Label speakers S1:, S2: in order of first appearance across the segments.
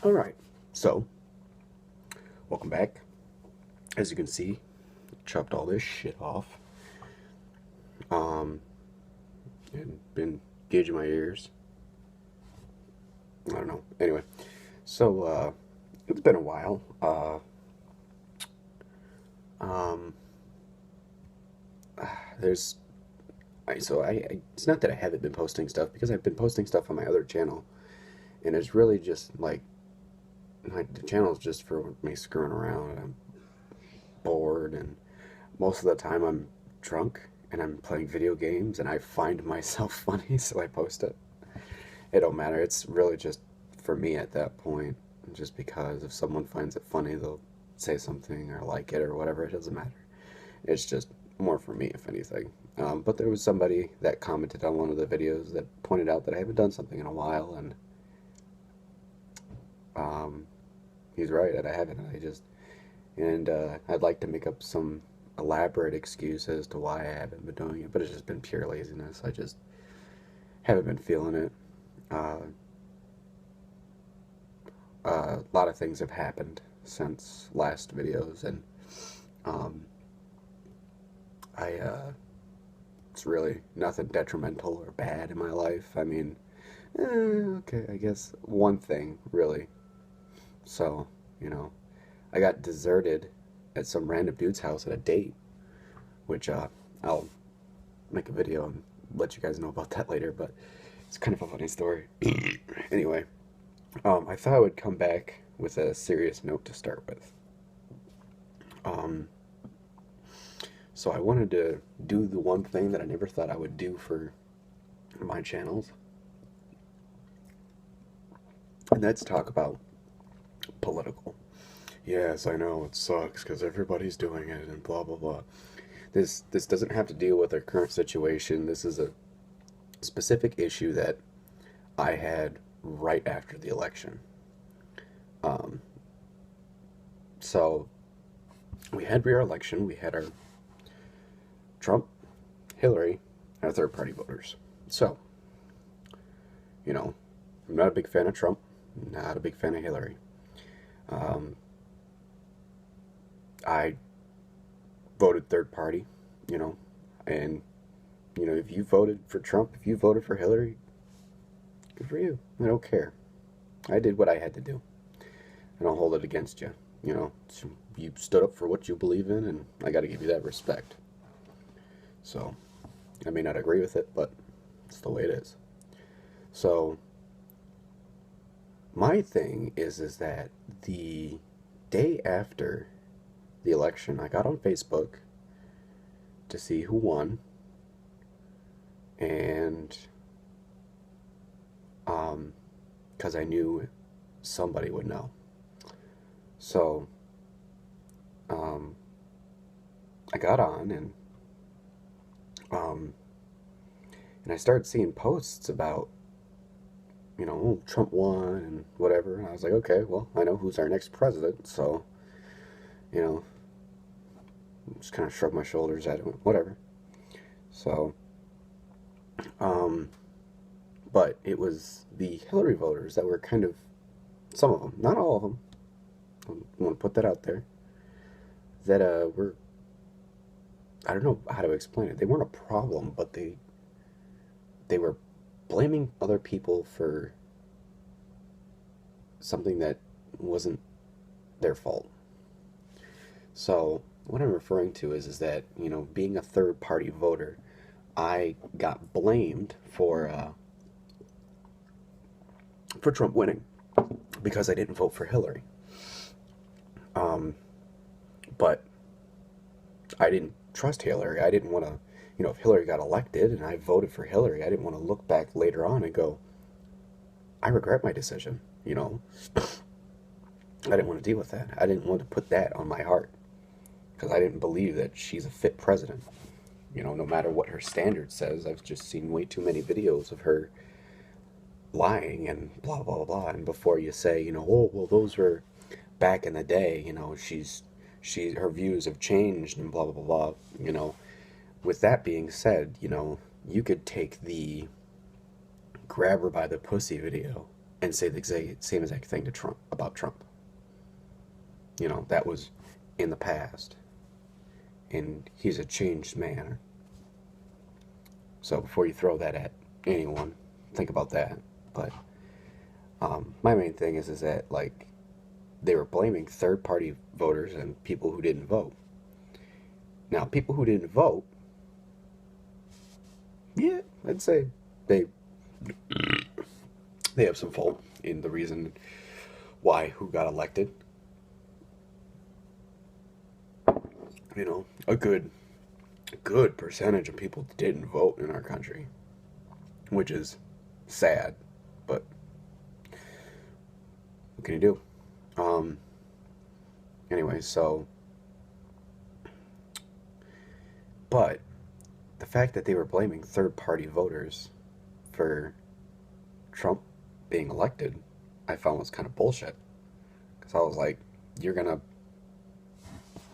S1: All right, so welcome back. As you can see, chopped all this shit off. Um, and been gauging my ears. I don't know. Anyway, so it's been a while. Um, there's it's not that I haven't been posting stuff because I've been posting stuff on my other channel, and it's really just like the channel is just for me screwing around. And I'm bored, and most of the time I'm drunk and I'm playing video games and I find myself funny, so I post it. It don't matter. It's really just for me at that point. Just because if someone finds it funny, they'll say something or like it or whatever. It doesn't matter. It's just more for me, if anything. But there was somebody that commented on one of the videos that pointed out that I haven't done something in a while, and um, he's right that I haven't. I'd like to make up some elaborate excuse as to why I haven't been doing it, but it's just been pure laziness. I just haven't been feeling it. Uh, a lot of things have happened since last videos, and um, it's really nothing detrimental or bad in my life. I mean, okay, I guess one thing, really. So, you know, I got deserted at some random dude's house at a date, which I'll make a video and let you guys know about that later, but it's kind of a funny story. Anyway, I thought I would come back with a serious note to start with. Um, so I wanted to do the one thing that I never thought I would do for my channels, and that's talk about political. Yes, I know it sucks because everybody's doing it and blah blah blah. This doesn't have to deal with our current situation. This is a specific issue that I had right after the election. Um, so we had rear election. We had our Trump, Hillary, our third party voters. So, you know, I'm not a big fan of Trump, not a big fan of Hillary. Um, I voted third party, you know, and, if you voted for Trump, if you voted for Hillary, good for you. I don't care. I did what I had to do, and I'll hold it against you. You stood up for what you believe in, and I got to give you that respect. So, I may not agree with it, but it's the way it is. So, my thing is that the day after the election, I got on Facebook to see who won, and because I knew somebody would know. So, um, I got on um, and I started seeing posts about, oh, Trump won and whatever. And I was like, okay, well, I know who's our next president, so, you know, just kind of shrug my shoulders at it, whatever. So, um, but it was the Hillary voters that were kind of, some of them, not all of them, I want to put that out there, that were, I don't know how to explain it. They weren't a problem, but they were blaming other people for something that wasn't their fault. So what I'm referring to is that, being a third party voter, I got blamed for Trump winning because I didn't vote for Hillary. Um, but I didn't trust Hillary. I didn't want to, if Hillary got elected and I voted for Hillary, I didn't want to look back later on and go, I regret my decision. I didn't want to deal with that. I didn't want to put that on my heart because I didn't believe that she's a fit president. No matter what her standard says, I've just seen way too many videos of her lying and blah, blah, blah. And before you say, oh, well, those were back in the day, her views have changed and blah, blah, blah, blah. With that being said, you could take the grab her by the pussy video and say the same exact thing to Trump about Trump. You know, that was in the past, and he's a changed man. So before you throw that at anyone, think about that. But my main thing is that like they were blaming third party voters and people who didn't vote. Now, people who didn't vote, yeah, I'd say they they have some fault in the reason why who got elected. You know, a good percentage of people didn't vote in our country, which is sad, but what can you do? Um, anyway, so, but the fact that they were blaming third party voters for Trump being elected, I found was kind of bullshit. Because I was like, you're gonna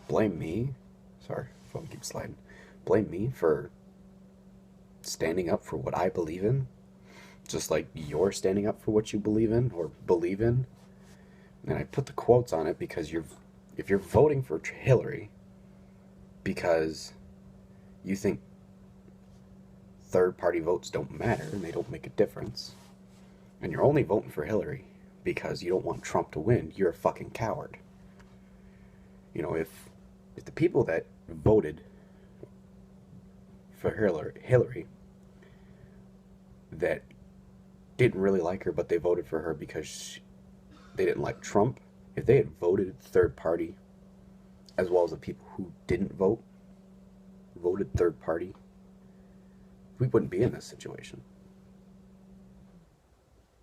S1: blame me? Sorry, phone keeps sliding. Blame me for standing up for what I believe in? Just like you're standing up for what you believe in or believe in? And I put the quotes on it because if you're voting for Hillary because you think third party votes don't matter and they don't make a difference, and you're only voting for Hillary because you don't want Trump to win, you're a fucking coward. You know, if the people that voted for Hillary that didn't really like her, but they voted for her because they didn't like Trump, if they had voted third party, as well as the people who didn't vote, voted third party, we wouldn't be in this situation.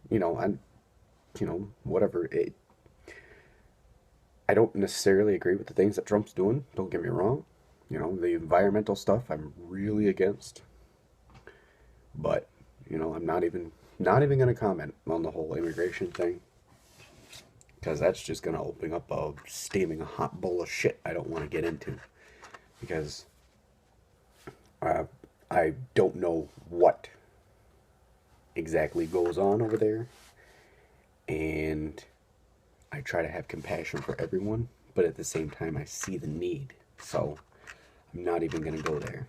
S1: You know, whatever. I don't necessarily agree with the things that Trump's doing, don't get me wrong. You know, the environmental stuff I'm really against. But, you know, I'm not even going to comment on the whole immigration thing. Because that's just going to open up a steaming hot bowl of shit I don't want to get into. Because I don't know what exactly goes on over there. And I try to have compassion for everyone. But at the same time, I see the need. So I'm not even going to go there.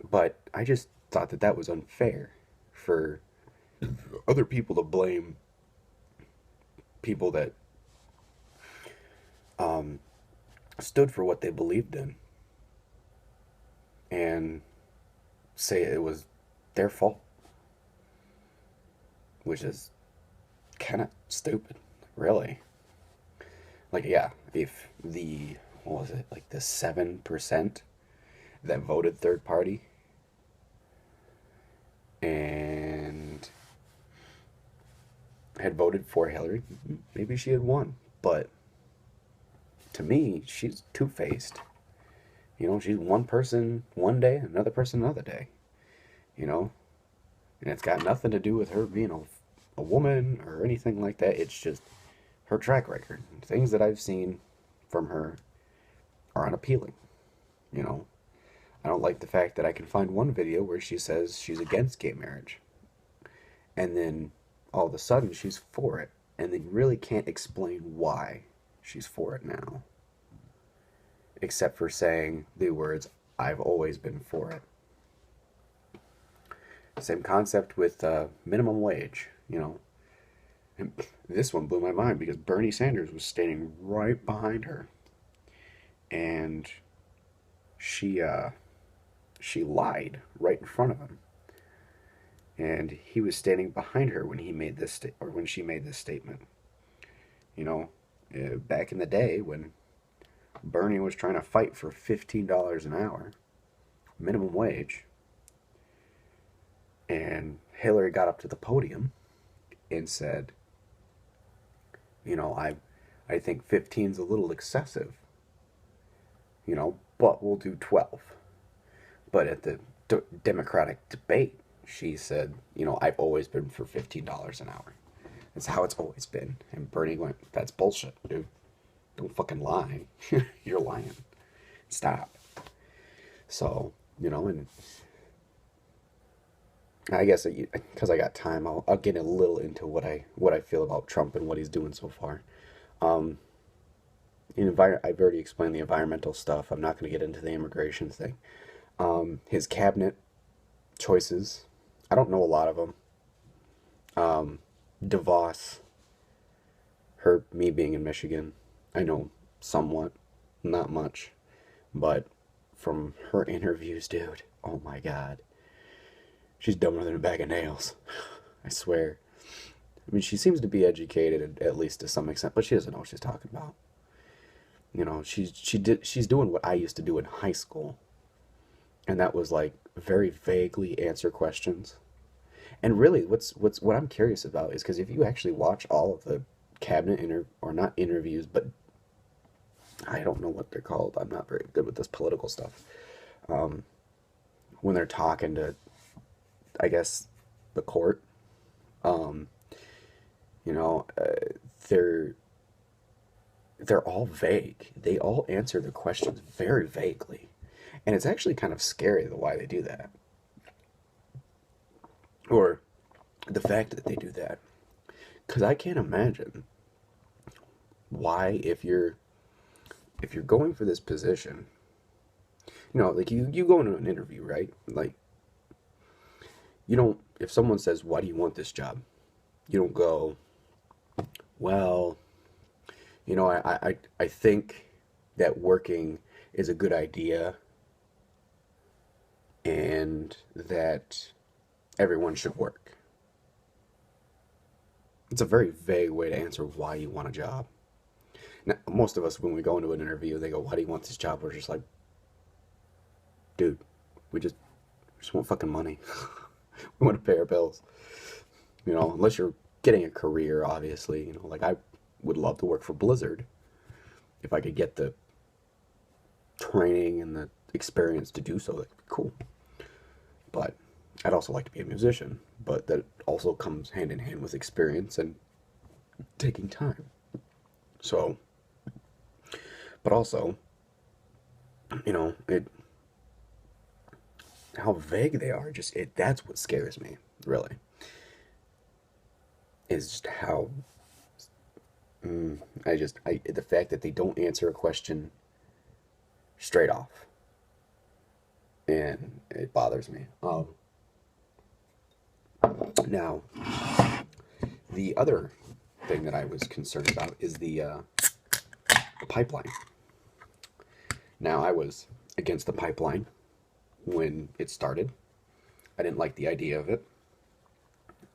S1: But I just thought that that was unfair for other people to blame people that stood for what they believed in and say it was their fault, which is kind of stupid, really. Like, yeah, if the, what was it, like the 7% that voted third party and had voted for Hillary, maybe she had won. But to me, she's two-faced. You know, she's one person one day, another person another day. You know? And it's got nothing to do with her being a woman or anything like that. It's just her track record. Things that I've seen from her are unappealing. You know? I don't like the fact that I can find one video where she says she's against gay marriage. And then all of a sudden she's for it. And then really can't explain why she's for it now. Except for saying the words, I've always been for it. Same concept with minimum wage, you know. And this one blew my mind because Bernie Sanders was standing right behind her. And she lied right in front of him. And he was standing behind her when he made this when she made this statement. You know, back in the day when Bernie was trying to fight for $15 an hour, minimum wage, and Hillary got up to the podium and said, you know, I think 15's a little excessive, you know, but we'll do 12. But at the Democratic debate, she said, you know, I've always been for $15 an hour. That's how it's always been. And Bernie went, that's bullshit, dude. Don't fucking lie. You're lying. Stop. So, you know, and I guess because I got time, I'll get a little into what I feel about Trump and what he's doing so far. Um, I've already explained the environmental stuff. I'm not going to get into the immigration thing. His cabinet choices, I don't know a lot of them. DeVos, me being in Michigan, I know somewhat, not much, but from her interviews, dude, oh my God, she's dumber than a bag of nails. I swear. I mean, she seems to be educated at least to some extent, but she doesn't know what she's talking about. You know, she's doing what I used to do in high school, and that was like very vaguely answer questions. And really, what I'm curious about is because if you actually watch all of the or not interviews, but I don't know what they're called. I'm not very good with this political stuff. Um, when they're talking to, I guess, the court, um, you know, they're they're all vague. They all answer the questions very vaguely, and it's actually kind of scary the why they do that, or the fact that they do that. Because I can't imagine why if you're going for this position, like you go into an interview, right? Like you don't if someone says, "Why do you want this job?" You don't go, "Well, I think that working is a good idea and that everyone should work." It's a very vague way to answer why you want a job. Now, most of us, when we go into an interview, they go, "Why do you want this job?" We're just like, "Dude, we just want fucking money. We want to pay our bills." Unless you're getting a career, obviously. Like I would love to work for Blizzard if I could get the training and the experience to do so. That'd be cool. But I'd also like to be a musician, but that also comes hand in hand with experience and taking time. So, but also, it how vague they are. That's what scares me, really. Is just how the fact that they don't answer a question straight off, and it bothers me. Now, the other thing that I was concerned about is the pipeline. Now, I was against the pipeline when it started. I didn't like the idea of it,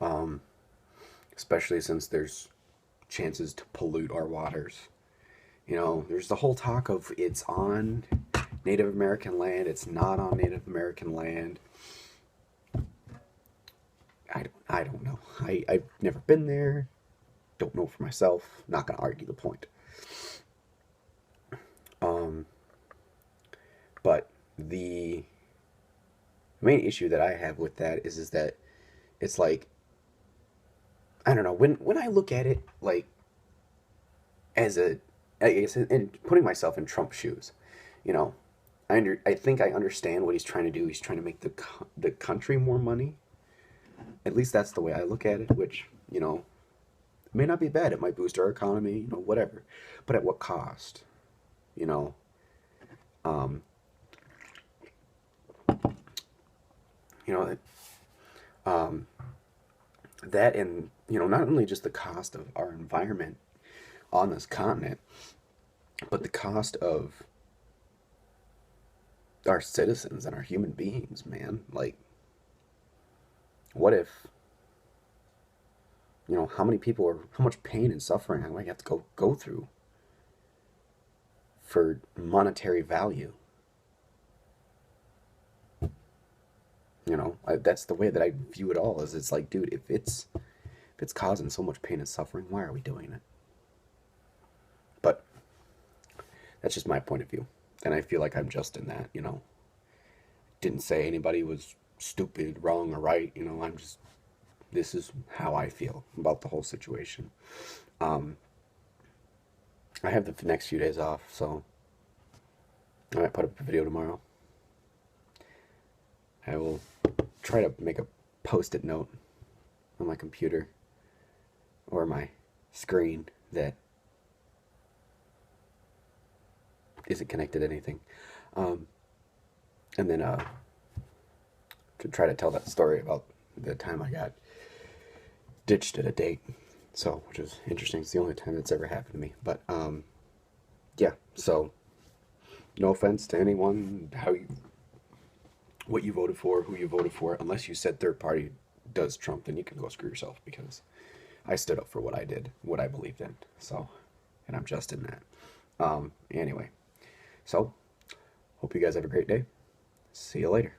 S1: um, especially since there's chances to pollute our waters. There's the whole talk of it's on Native American land, it's not on Native American land. I don't know. I've never been there. Don't know for myself. Not gonna argue the point. Um, but the main issue that I have with that is that it's like I don't know when I look at it like as a I guess and putting myself in Trump's shoes, you know, I think I understand what he's trying to do. He's trying to make the country more money. At least that's the way I look at it, which may not be bad. It might boost our economy, whatever. But at what cost? You know, um, you know, um, that and not only just the cost of our environment on this continent, but the cost of our citizens and our human beings, man. Like, what if how many people are how much pain and suffering I might have to go through for monetary value? That's the way that I view it all. Is it's like, dude, if it's causing so much pain and suffering, why are we doing it? But that's just my point of view, and I feel like I'm just in that. Didn't say anybody was stupid, wrong, or right. I'm just this is how I feel about the whole situation. Um, I have the next few days off, so I might put up a video tomorrow. I will try to make a post-it note on my computer or my screen that isn't connected to anything. Um, and then to try to tell that story about the time I got ditched at a date. So, which is interesting. It's the only time that's ever happened to me. But yeah. So, no offense to anyone, what you voted for, who you voted for. Unless you said third party does Trump, then you can go screw yourself because I stood up for what I did, what I believed in. So, and I'm just in that. Anyway, so hope you guys have a great day. See you later.